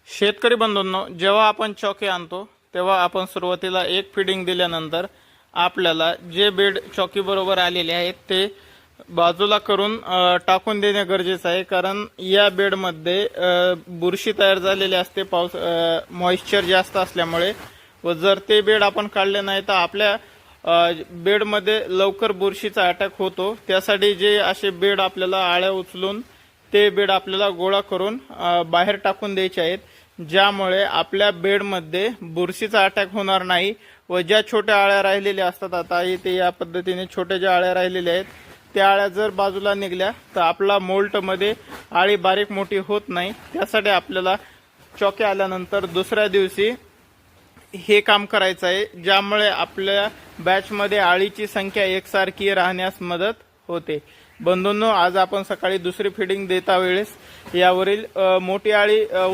शेतकरी बंधूंनो, जेव्हा आपण चॉकी आणतो तेव्हा आपण सुरुवातीला एक फीडिंग दिल्यानंतर आपल्याला जे बेड चॉकी बरोबर आलेले आहेत ते बाजूला करून टाकून देणे गरजेचे आहे। कारण या बेडमध्ये बुरशी तयार झालेली असते मॉइश्चर जास्त असल्यामुळे, व जर ते बेड आपण काढले नाही तर आपल्या बेडमध्ये लवकर बुरशीचा अटॅक होतो। त्यासाठी जे असे बेड आपल्याला आळ्या उचलून ते बेड आपल्याला गोळा करून बाहेर टाकून द्यायचे आहेत, ज्यामुळे आपल्या बेडमध्ये बुरशीचा अटॅक होणार नाही। व ज्या छोट्या आळ्या राहिलेल्या असतात, आता इथे या पद्धतीने छोट्या ज्या आळ्या राहिलेल्या आहेत त्या आळ्या जर बाजूला निघल्या तर आपला मोल्टमध्ये आळी बारीक मोठी होत नाही। त्यासाठी आपल्याला चॉकी आल्यानंतर दुसऱ्या दिवशी हे काम करायचं आहे, ज्यामुळे आपल्या बॅचमध्ये आळीची संख्या एकसारखी राहण्यास मदत होते। बंधूंनो, आज आपण सकाळी दुसरी फीडिंग देता वेळेस यावरील मोठी आळी